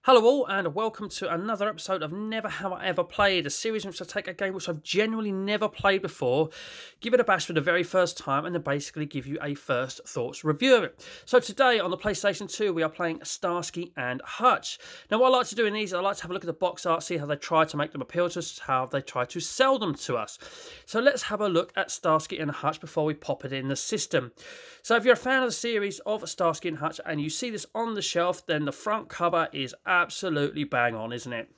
Hello all and welcome to another episode of Never Have I Ever Played, a series in which I take a game which I've genuinely never played before, give it a bash for the very first time and then basically give you a first thoughts review of it. So today on the PlayStation 2 we are playing Starsky and Hutch. Now what I like to do in these, I like to have a look at the box art, see how they try to make them appeal to us, how they try to sell them to us. So let's have a look at Starsky and Hutch before we pop it in the system. So if you're a fan of the series of Starsky and Hutch and you see this on the shelf, then the front cover is absolutely bang on, isn't it?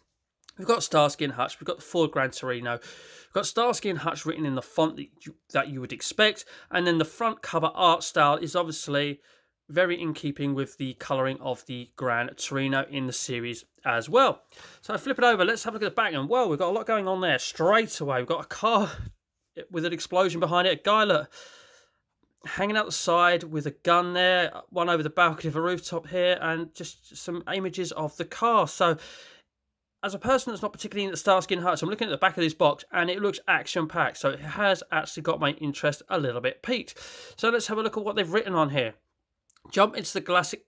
We've got Starsky and Hutch, we've got the Ford Gran Torino, we've got Starsky and Hutch written in the font that you would expect, and then the front cover art style is obviously very in keeping with the colouring of the Gran Torino in the series as well. So flip it over, let's have a look at the back, and well, we've got a lot going on there straight away. We've got a car with an explosion behind it, a guy look hanging out the side with a gun there, one over the balcony of a rooftop here, and just some images of the car. So as a person that's not particularly into Starsky and Hutch, I'm looking at the back of this box and it looks action-packed, so it has actually got my interest a little bit piqued. So let's have a look at what they've written on here. Jump into the classic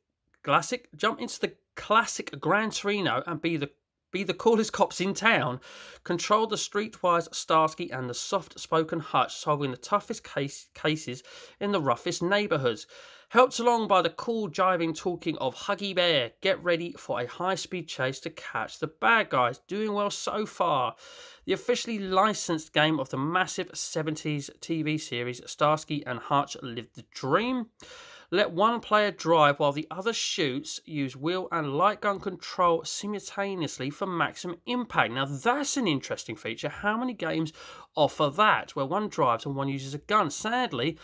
Gran Torino and be the coolest cops in town. Control the streetwise Starsky and the soft-spoken Hutch, solving the toughest cases in the roughest neighbourhoods. Helped along by the cool, jiving talking of Huggy Bear. Get ready for a high-speed chase to catch the bad guys. Doing well so far. The officially licensed game of the massive 70s TV series Starsky and Hutch Live the Dream. Let one player drive while the other shoots. Use wheel and light gun control simultaneously for maximum impact. Now that's an interesting feature. How many games offer that, where one drives and one uses a gun? Sadly,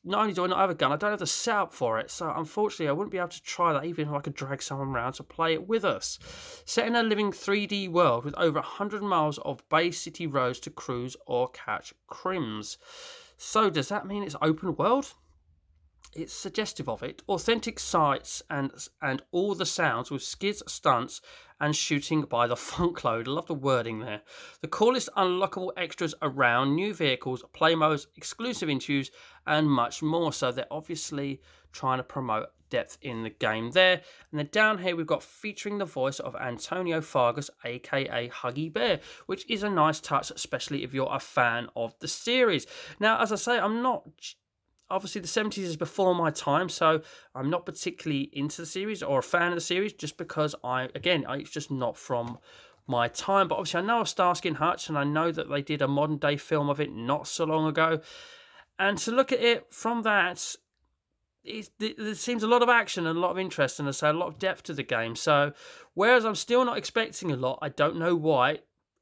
not only do I not have a gun, I don't have the setup for it. So unfortunately, I wouldn't be able to try that even if I could drag someone around to play it with us. Set in a living 3D world with over 100 miles of Bay City roads to cruise or catch crims. So does that mean it's open world? It's suggestive of it. Authentic sights and all the sounds with skids, stunts, and shooting by the funk load. I love the wording there. The coolest unlockable extras around, new vehicles, play modes, exclusive interviews, and much more. So they're obviously trying to promote depth in the game there. And then down here we've got featuring the voice of Antonio Fargas, aka Huggy Bear, which is a nice touch, especially if you're a fan of the series. Now, as I say, I'm not... Obviously, the 70s is before my time, so I'm not particularly into the series or a fan of the series just because it's just not from my time. But obviously, I know of Starsky and Hutch, and I know that they did a modern-day film of it not so long ago. And to look at it from that, there seems a lot of action and a lot of interest, and a lot of depth to the game. So, whereas I'm still not expecting a lot, I don't know why,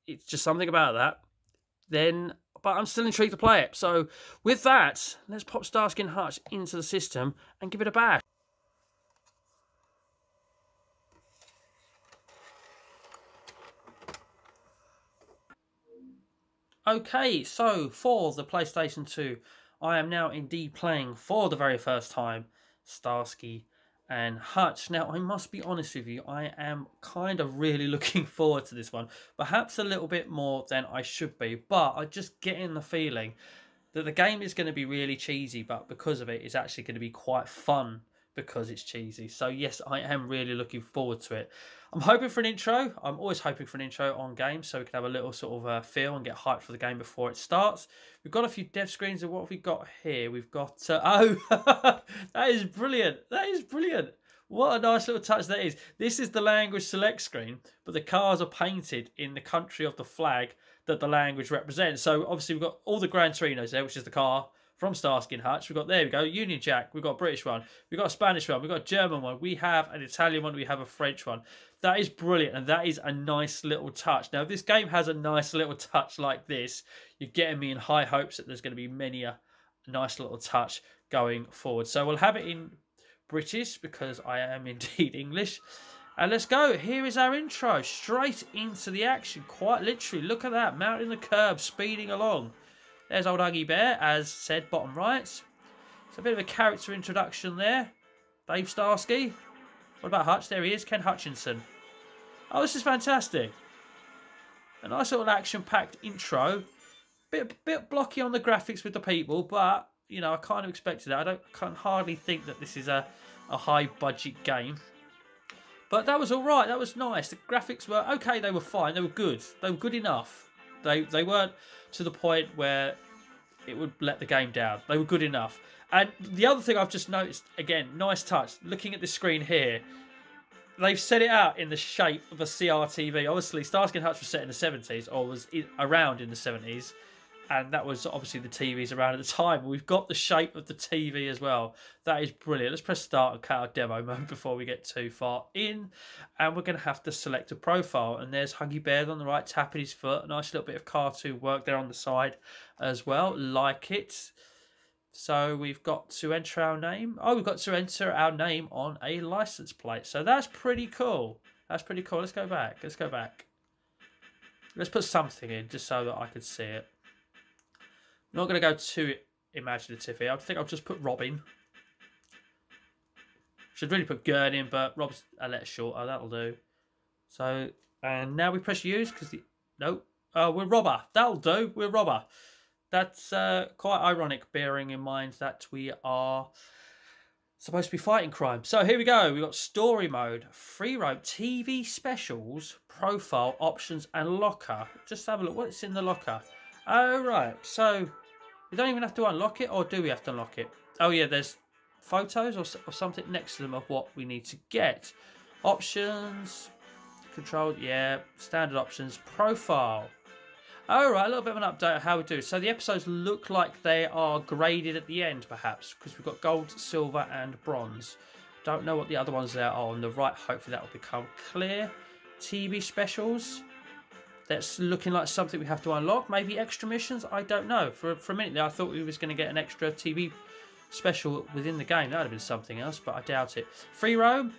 it's just something about that, but I'm still intrigued to play it. So with that, let's pop Starsky and Hutch into the system and give it a bash. Okay, so for the PlayStation 2, I am now indeed playing for the very first time Starsky and Hutch. Now, I must be honest with you, I am kind of really looking forward to this one. Perhaps a little bit more than I should be, but I just getting the feeling that the game is going to be really cheesy, but because of it, it's actually going to be quite fun because it's cheesy. So yes, I am really looking forward to it. I'm hoping for an intro. I'm always hoping for an intro on games so we can have a little sort of feel and get hyped for the game before it starts. We've got a few dev screens, and what have we got here? We've got... oh, that is brilliant. That is brilliant. What a nice little touch that is. This is the language select screen, but the cars are painted in the country of the flag that the language represents. So obviously we've got all the Gran Torinos there, which is the car from Starsky and Hutch. We've got, there we go, Union Jack. We've got a British one. We've got a Spanish one. We've got a German one. We have an Italian one. We have a French one. That is brilliant, and that is a nice little touch. Now, if this game has a nice little touch like this, you're getting me in high hopes that there's going to be many a nice little touch going forward. So we'll have it in British because I am indeed English. And let's go. Here is our intro. Straight into the action. Quite literally. Look at that. Mounting the curb, speeding along. There's old Huggy Bear, as said, bottom right. It's a bit of a character introduction there. Dave Starsky. What about Hutch? There he is, Ken Hutchinson. Oh, this is fantastic. A nice little action-packed intro. Bit blocky on the graphics with the people, but, you know, I kind of expected that. I can hardly think that this is a high-budget game. But that was all right. That was nice. The graphics were okay. They were fine. They were good. They were good enough. They weren't to the point where it would let the game down. They were good enough. And the other thing I've just noticed, again, nice touch. Looking at the screen here, they've set it out in the shape of a CRTV. Obviously, Starsky and Hutch was set in the 70s, or was around in the 70s. And that was obviously the TVs around at the time. We've got the shape of the TV as well. That is brilliant. Let's press start and cut our demo mode before we get too far in. And we're going to have to select a profile. And there's Huggy Bear on the right, tapping his foot. A nice little bit of cartoon work there on the side as well. Like it. So we've got to enter our name. Oh, we've got to enter our name on a license plate. So that's pretty cool. That's pretty cool. Let's go back. Let's go back. Let's put something in just so that I can see it. I'm not going to go too imaginative here. I think I'll just put Robin. Should really put Gerd in, but Rob's a letter shorter. That'll do. So, and now we press use because the... No. Oh, we're Robber. That'll do. We're Robber. That's quite ironic, bearing in mind that we are supposed to be fighting crime. So here we go. We've got story mode, free roam, TV specials, profile, options, and locker. Just have a look. What's in the locker? Oh, right. So we don't even have to unlock it, or do we have to unlock it? Oh, yeah, there's photos or something next to them of what we need to get. Options, control, yeah, standard options, profile. All right, a little bit of an update of how we do. So the episodes look like they are graded at the end, perhaps, because we've got gold, silver, and bronze. Don't know what the other ones there are on the right. Hopefully that will become clear. TV specials. That's looking like something we have to unlock. Maybe extra missions? I don't know. For a minute there, I thought we was going to get an extra TV special within the game. That would have been something else, but I doubt it. Free roam?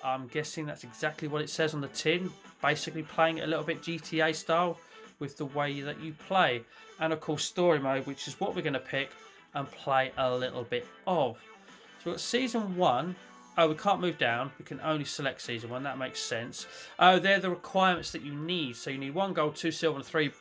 I'm guessing that's exactly what it says on the tin. Basically playing it a little bit GTA style with the way that you play. And of course, story mode, which is what we're going to pick and play a little bit of. So we've got Season 1. Oh, we can't move down. We can only select Season 1. That makes sense. Oh, they're the requirements that you need. So you need 1 gold, 2 silver, and 3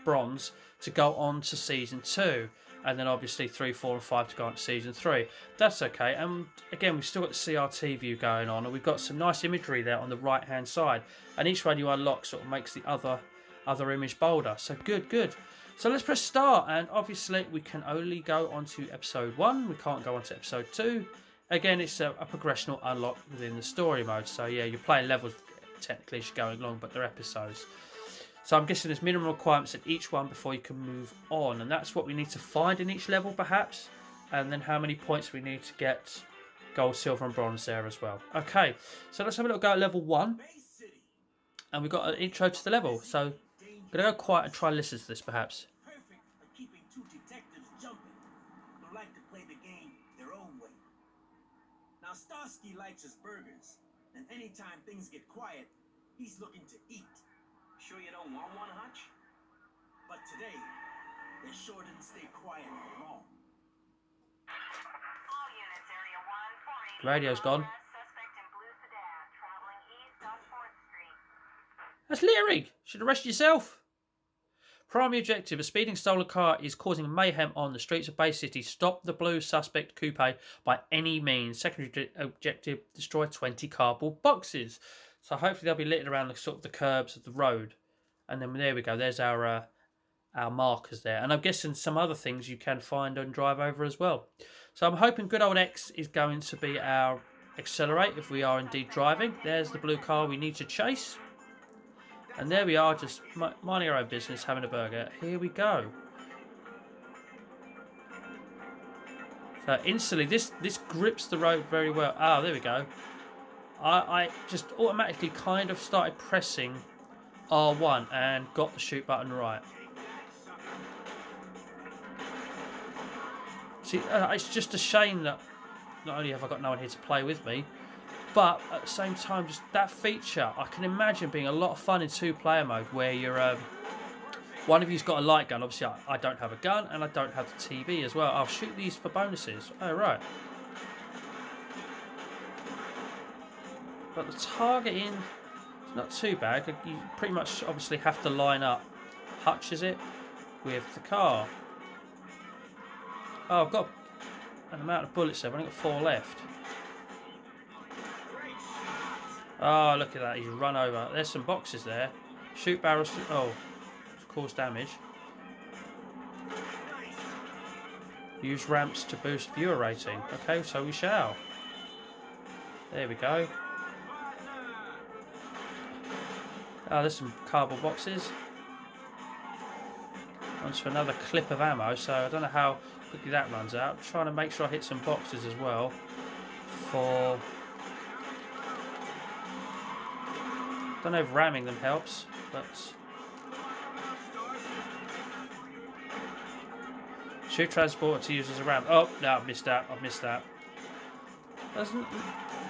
bronze to go on to Season 2. And then obviously 3, 4, and 5 to go on to Season 3. That's okay. And again, we've still got the CRT view going on. And we've got some nice imagery there on the right-hand side. And each one you unlock sort of makes the other image bolder. So good. So let's press start. And obviously we can only go on to Episode 1. We can't go on to Episode 2. Again, it's a progressional unlock within the story mode. So yeah, you're playing levels technically as you're going along, but they're episodes. So I'm guessing there's minimum requirements in each one before you can move on. And that's what we need to find in each level, perhaps. And then how many points we need to get gold, silver, and bronze there as well. Okay, so let's have a little go at level 1. And we've got an intro to the level. So I'm going to go quiet and try and listen to this, perhaps. Now Starsky likes his burgers, and anytime things get quiet, he's looking to eat. Sure you don't want one, Hutch? But today, they sure didn't stay quiet for long. All units, Area 1, 480. Radio's gone. Suspect in blue sedan, traveling east on 4th Street. That's Leary. Should arrest yourself. Primary objective, a speeding stolen car is causing mayhem on the streets of Bay City. Stop the blue suspect coupe by any means. Secondary objective, destroy 20 cardboard boxes. So hopefully they'll be littered around the sort of the curbs of the road. And then there we go. There's our markers there. And I'm guessing some other things you can find and drive over as well. So I'm hoping good old X is going to be our accelerate if we are indeed driving. There's the blue car we need to chase. And there we are, just minding our own business, having a burger. Here we go. So instantly, this grips the road very well. Ah, there we go. I just automatically kind of started pressing R1 and got the shoot button right. See, it's just a shame that not only have I got no one here to play with me, but at the same time, just that feature, I can imagine being a lot of fun in 2-player mode where you're, one of you's got a light gun. Obviously, I don't have a gun and I don't have the TV as well. I'll shoot these for bonuses. Oh, right. But the targeting is not too bad. You pretty much obviously have to line up Hutch, is it, with the car. Oh, I've got an amount of bullets there. I've only got 4 left. Oh, look at that. He's run over. There's some boxes there. Shoot barrels. Oh, cause damage. Use ramps to boost viewer rating. Okay, so we shall. There we go. Oh, there's some cardboard boxes. Onto another clip of ammo, so I don't know how quickly that runs out. I'm trying to make sure I hit some boxes as well. For... don't know if ramming them helps, but... shoot transport to use as a ram. Oh, no, I've missed that. I've missed that. There's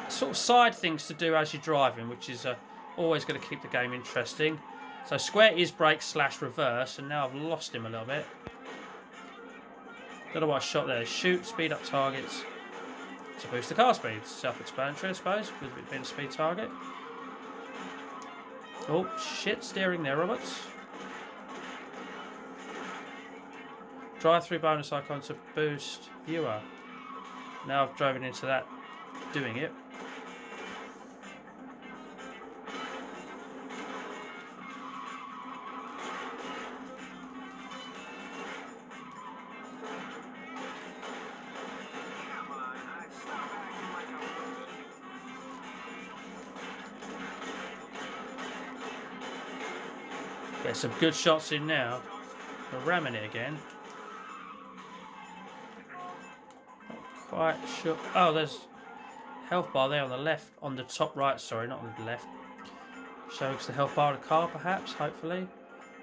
sort of side things to do as you're driving, which is always going to keep the game interesting. So square is brake / reverse, and now I've lost him a little bit. Don't know what I shot there. Shoot, speed up targets to boost the car speed. Self-explanatory, I suppose, with it being a speed target. Oh, shit, steering there, Roberts. Drive-through bonus icon to boost viewer. Now I've driven into that, doing it. Get some good shots in now. We're ramming it again. Not quite sure. Oh, there's health bar there on the left, on the top right. Sorry, not on the left. Shows the health bar of the car, perhaps. Hopefully,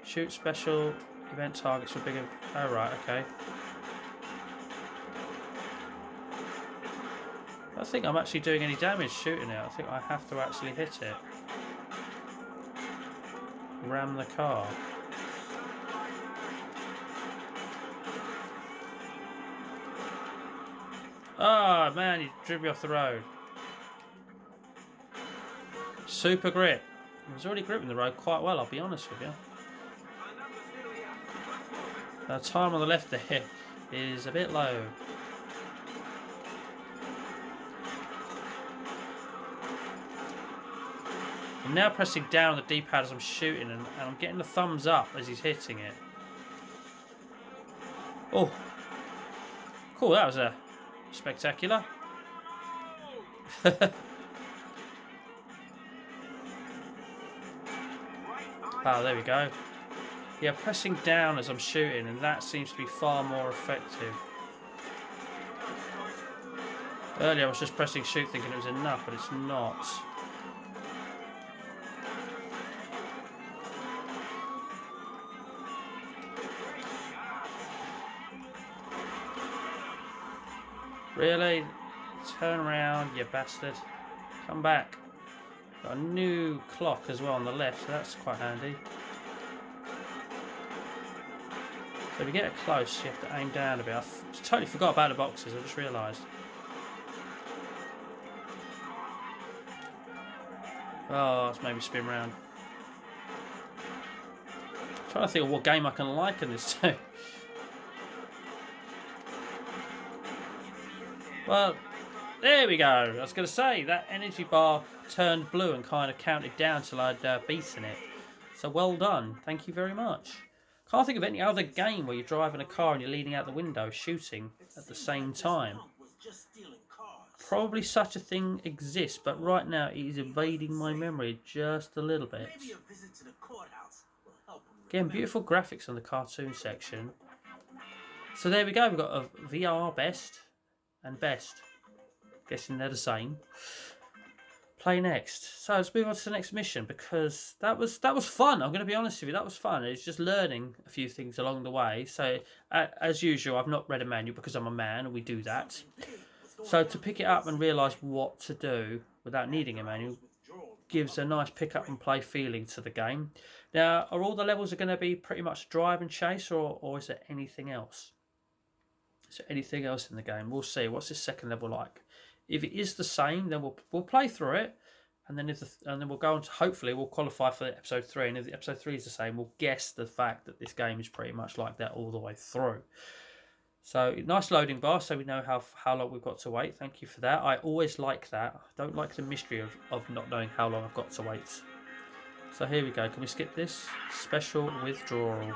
shoot special event targets for bigger. Oh right, okay. I don't think I'm actually doing any damage shooting it. I think I have to actually hit it. Ram the car. Ah, man, he drove me off the road. Super grip. I was already gripping the road quite well, I'll be honest with you. The time on the left there is a bit low. I'm now pressing down on the D-pad as I'm shooting, and I'm getting the thumbs up as he's hitting it. Oh, cool! That was spectacular. Oh, there we go. Yeah, pressing down as I'm shooting, and that seems to be far more effective. Earlier I was just pressing shoot thinking it was enough, but it's not. Really? Turn around, you bastard. Come back. Got a new clock as well on the left, so that's quite handy. So if you get it close, you have to aim down a bit. I totally forgot about the boxes, I just realised. Oh, let's maybe spin round. I'm trying to think of what game I can liken this to. Well, there we go. I was going to say, that energy bar turned blue and kind of counted down till I'd beaten it. So well done. Thank you very much. Can't think of any other game where you're driving a car and you're leaning out the window shooting at the same time. Probably such a thing exists, but right now it is evading my memory just a little bit. Again, beautiful graphics on the cartoon section. So there we go. We've got a VR best and best. Guessing they're the same. Play next. So let's move on to the next mission, because that was fun. I'm going to be honest with you, that was fun. It's just learning a few things along the way. So as usual, I've not read a manual because I'm a man and we do that. So to pick it up and realise what to do without needing a manual gives a nice pick up and play feeling to the game. Now, are all the levels going to be pretty much drive and chase, or is there anything else? Is there anything else in the game? We'll see. What's this second level like? If it is the same, then we'll play through it, and then we'll go on to, hopefully we'll qualify for episode 3. And if episode 3 is the same, we'll guess the fact that this game is pretty much like that all the way through. So nice loading bar, so we know how long we've got to wait. Thank you for that. I always like that. I don't like the mystery of not knowing how long I've got to wait. So here we go. Can we skip this? Special withdrawal.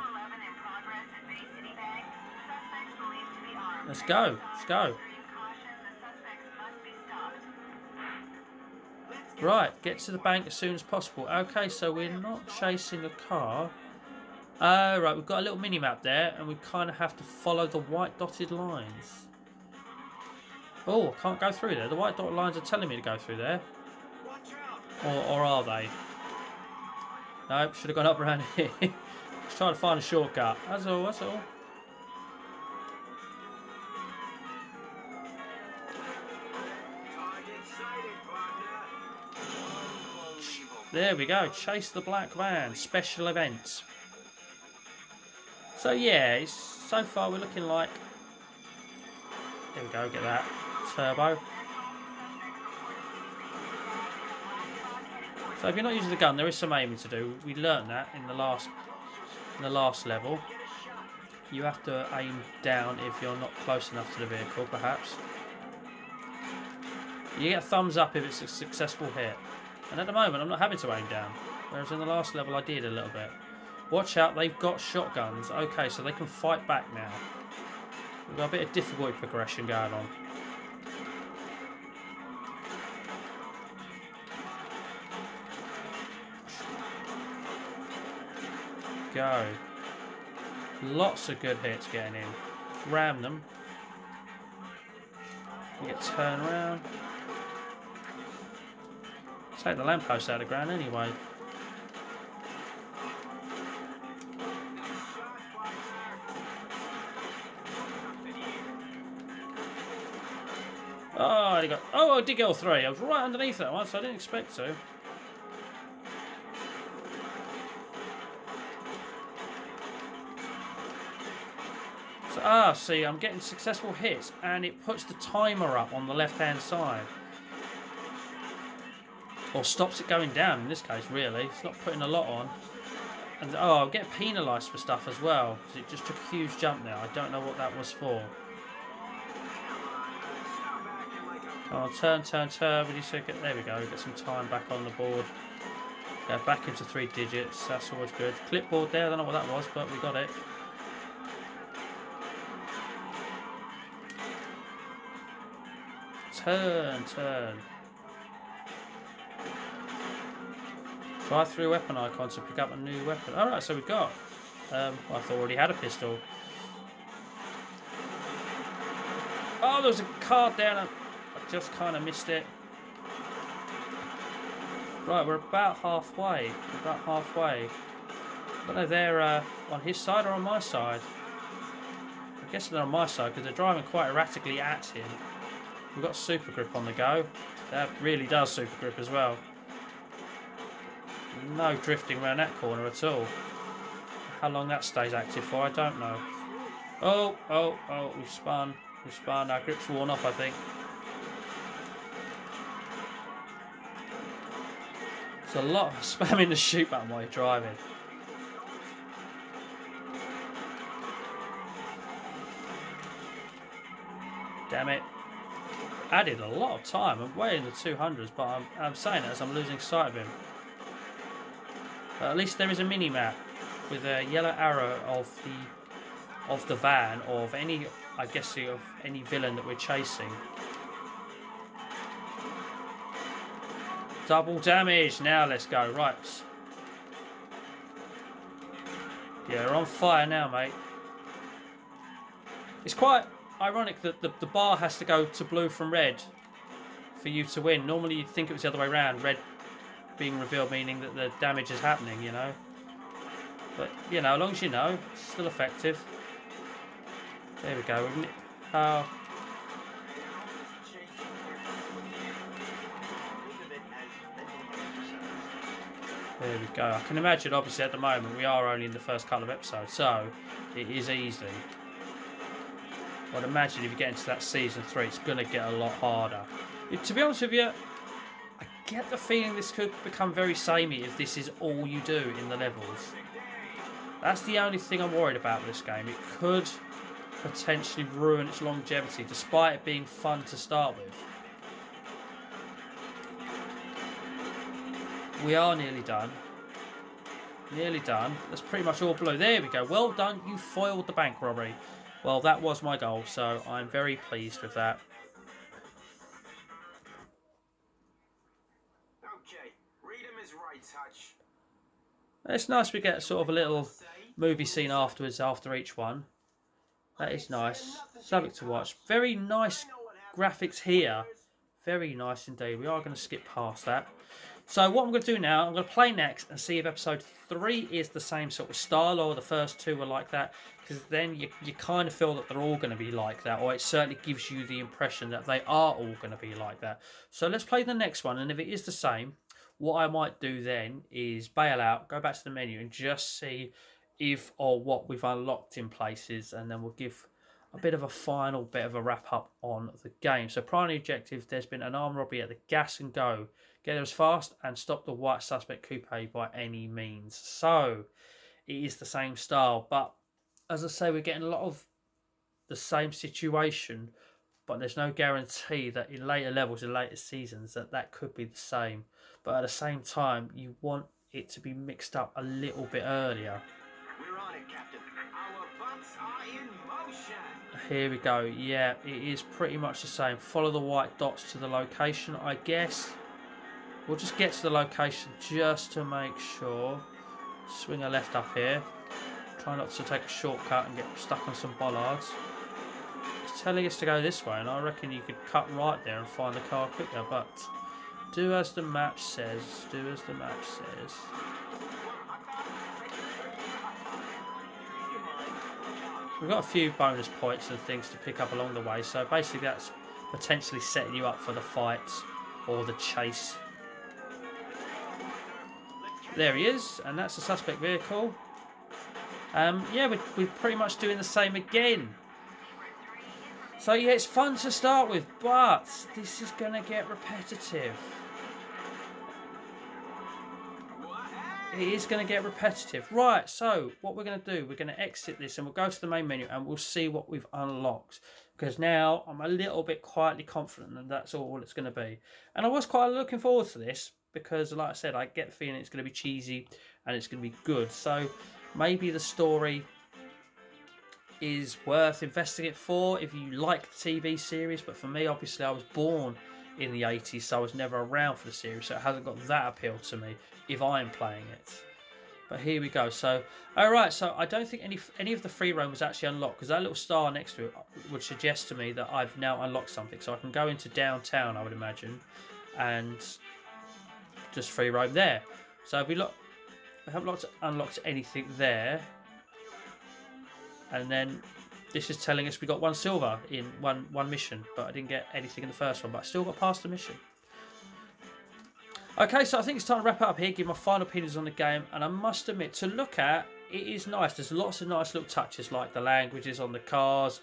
Let's go. Let's go. Right, get to the bank as soon as possible. Okay, so we're not chasing a car. Right, we've got a little mini-map there, and we kind of have to follow the white dotted lines. Oh, I can't go through there. The white dotted lines are telling me to go through there. Or are they? Nope, should have gone up around here. Just trying to find a shortcut. That's all, that's all. There we go. Chase the black van. Special event. So yeah, so far we're looking like... There we go, get that. Turbo. So if you're not using the gun, there is some aiming to do. We learnt that in the last level. You have to aim down if you're not close enough to the vehicle, perhaps. You get a thumbs up if it's a successful hit. And at the moment, I'm not having to aim down. Whereas in the last level, I did a little bit. Watch out, they've got shotguns. Okay, so they can fight back now. We've got a bit of difficulty progression going on. Go. Lots of good hits getting in. Ram them. You get turned around. Take the lamppost out of the ground anyway. Oh, I did get all three. I was right underneath that one, so I didn't expect to. So, see, I'm getting successful hits, and it puts the timer up on the left-hand side. Or stops it going down, in this case, really. It's not putting a lot on. And, oh, I'll get penalised for stuff as well, because it just took a huge jump there. I don't know what that was for. Oh, turn. There we go. Get some time back on the board. Go back into 3 digits. That's always good. Clipboard there. I don't know what that was, but we got it. Turn. Try through weapon icon to pick up a new weapon. Alright, so we've got... I thought I already had a pistol. Oh, there was a card down. I just kind of missed it. Right, we're about halfway. I don't know if they're on his side or on my side. I'm guessing they're on my side because they're driving quite erratically at him. We've got super grip on the go. That really does super grip as well. No drifting around that corner at all. How long that stays active for, I don't know. Oh, we've spun. Our grip's worn off, I think. It's a lot of spamming the shoot button while you're driving. Damn it. Added a lot of time. I'm way in the 200s, but I'm saying it as I'm losing sight of him. But at least there is a mini-map with a yellow arrow of the van, or of any, I guess, of any villain that we're chasing. Double damage. Now let's go. Right. Yeah, we're on fire now, mate. It's quite ironic that the bar has to go to blue from red for you to win. Normally you'd think it was the other way around. Red being revealed meaning that the damage is happening, you know. But, you know, as long as you know, it's still effective. There we go. Oh. There we go. I can imagine, obviously, at the moment, we are only in the first couple of episodes, so it is easy. I'd imagine if you get into that season 3, it's going to get a lot harder. To be honest with you, I get the feeling this could become very samey if this is all you do in the levels. That's the only thing I'm worried about with this game. It could potentially ruin its longevity, despite it being fun to start with. We are nearly done. Nearly done. That's pretty much all blue. There we go. Well done. You foiled the bank robbery. Well, that was my goal, so I'm very pleased with that. Okay, read him his rights, Hutch. It's nice we get sort of a little movie scene afterwards, after each one. That is nice. Something to watch. Very nice graphics here. Very nice indeed. We are going to skip past that. So what I'm going to do now, I'm going to play next and see if episode 3 is the same sort of style or the first 2 were like that. Because then you kind of feel that they're all going to be like that. Or it certainly gives you the impression that they are all going to be like that. So let's play the next one. And if it is the same, what I might do then is bail out, go back to the menu and just see if or what we've unlocked in places. And then we'll give a bit of a final bit of a wrap up on the game. So primary objective, there's been an armed robbery at the Gas and Go. Get there as fast and stop the white suspect coupe by any means. So it is the same style, but as I say, we're getting a lot of the same situation, but there's no guarantee that in later levels, in later seasons, that could be the same. But at the same time, you want it to be mixed up a little bit earlier. We're on it, Captain. Our bots are in motion. Here we go. Yeah, it is pretty much the same. Follow the white dots to the location, I guess. We'll just get to the location just to make sure. Swing a left up here. Try not to take a shortcut and get stuck on some bollards. It's telling us to go this way, and I reckon you could cut right there and find the car quicker, but do as the map says. Do as the map says. We've got a few bonus points and things to pick up along the way, so basically that's potentially setting you up for the fight or the chase. There he is, and that's the suspect vehicle. Yeah, we're pretty much doing the same again. So yeah, it's fun to start with, but this is going to get repetitive. It is going to get repetitive. Right, so what we're going to do, we're going to exit this and we'll go to the main menu and we'll see what we've unlocked. Because now I'm a little bit quietly confident that that's all it's going to be. And I was quite looking forward to this because, like I said, I get the feeling it's going to be cheesy and it's going to be good. So maybe the story is worth investing it for if you like the TV series. But for me, obviously, I was born in the 80s, so I was never around for the series, so it hasn't got that appeal to me if I'm playing it. But here we go. So, alright, so I don't think any of the free roam was actually unlocked, because that little star next to it would suggest to me that I've now unlocked something. So I can go into downtown, I would imagine, and just free roam there. So if we look, I haven't unlocked anything there. And then this is telling us we got 1 silver in one mission, but I didn't get anything in the first one, but I still got past the mission. Okay, so I think it's time to wrap it up here, give my final opinions on the game, and I must admit, to look at, it is nice. There's lots of nice little touches, like the languages on the cars,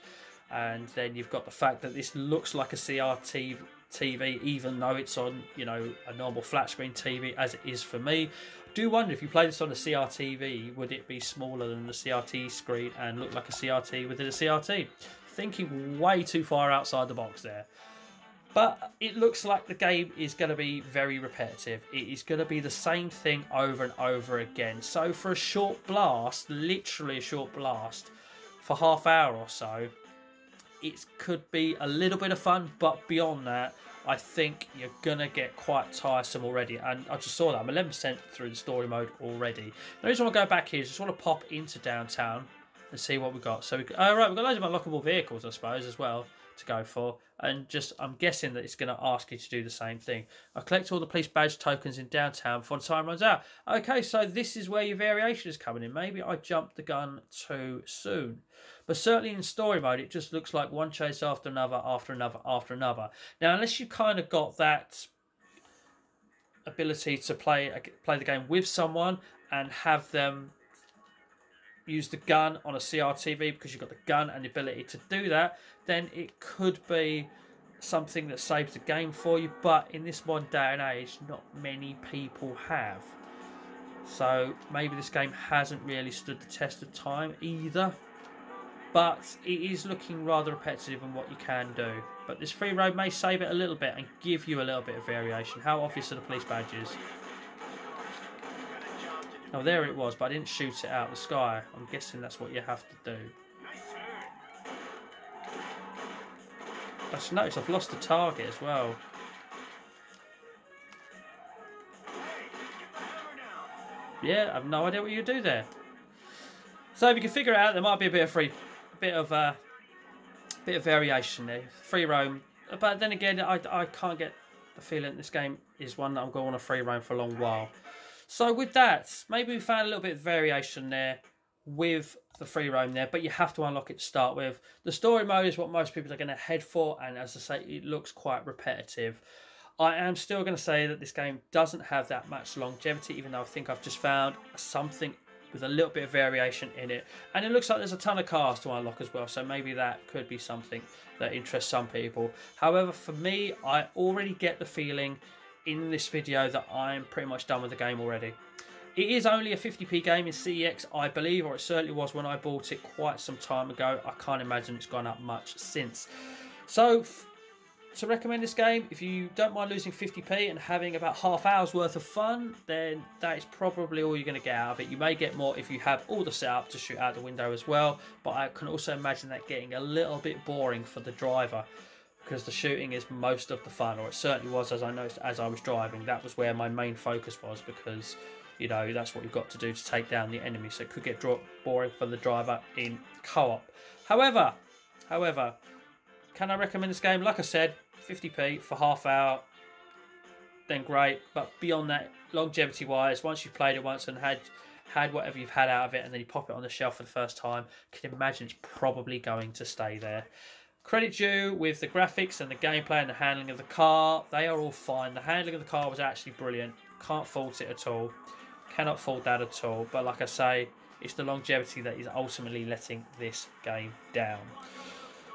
and then you've got the fact that this looks like a CRT TV, even though it's on, you know, a normal flat screen TV, as it is for me. I do wonder if you play this on a CRTV, would it be smaller than the CRT screen and look like a CRT within a CRT? Thinking way too far outside the box there. But it looks like the game is going to be very repetitive. It is going to be the same thing over and over again. So for a short blast, literally a short blast, for half hour or so, it could be a little bit of fun, but beyond that, I think you're going to get quite tiresome already. And I just saw that. I'm 11% through the story mode already. The reason I want to go back here is just want to pop into downtown and see what we've got. So, we've got loads of unlockable vehicles, I suppose, as well to go for. And just, I'm guessing that it's going to ask you to do the same thing. I collect all the police badge tokens in downtown before the time runs out. Okay, so this is where your variation is coming in. Maybe I jumped the gun too soon. But certainly in story mode, it just looks like one chase after another, after another, after another. Now, unless you kind of got that ability to play the game with someone and have them use the gun on a CRTV because you've got the gun and the ability to do that, then it could be something that saves the game for you. But in this modern day and age, not many people have. So maybe this game hasn't really stood the test of time either. but it is looking rather repetitive in what you can do. But this free roam may save it a little bit and give you a little bit of variation. How obvious are the police badges? Oh, there it was, but I didn't shoot it out of the sky. I'm guessing that's what you have to do. I just noticed I've lost the target as well. Yeah, I have no idea what you do there. So if you can figure it out, there might be a bit of variation there. Free roam, but then again, I can't get the feeling this game is one that I'm going on a free roam for a long while. So with that, maybe we found a little bit of variation there with the free roam there, but you have to unlock it to start with. The story mode is what most people are going to head for, and as I say, it looks quite repetitive. I am still going to say that this game doesn't have that much longevity, even though I think I've just found something with a little bit of variation in it. And it looks like there's a ton of cars to unlock as well, so maybe that could be something that interests some people. However, for me, I already get the feeling in this video that I'm pretty much done with the game already. It is only a 50p game in CEX, I believe, or it certainly was when I bought it quite some time ago. I can't imagine it's gone up much since. So, to recommend this game, if you don't mind losing 50p and having about half hour's worth of fun, then that is probably all you're going to get out of it. You may get more if you have all the setup to shoot out the window as well, but I can also imagine that getting a little bit boring for the driver, because the shooting is most of the fun, or it certainly was, as I noticed as I was driving. That was where my main focus was, because, you know, that's what you've got to do to take down the enemy, so it could get boring for the driver in co-op. However, can I recommend this game? Like I said, 50p for half hour, then great. But beyond that, longevity wise, once you've played it once and had whatever you've had out of it, and then you pop it on the shelf for the first time, I can imagine it's probably going to stay there. Credit due with the graphics and the gameplay and the handling of the car. They are all fine. The handling of the car was actually brilliant. Can't fault it at all. Cannot fault that at all. But like I say, it's the longevity that is ultimately letting this game down.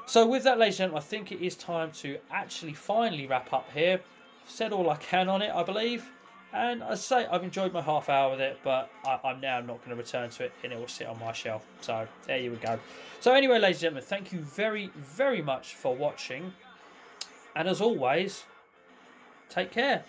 So with that, ladies and gentlemen, I think it is time to actually finally wrap up here. I've said all I can on it, I believe. And I say I've enjoyed my half hour with it, but I'm now not going to return to it, and it will sit on my shelf. So there you go. So anyway, ladies and gentlemen, thank you very, very much for watching. And as always, take care.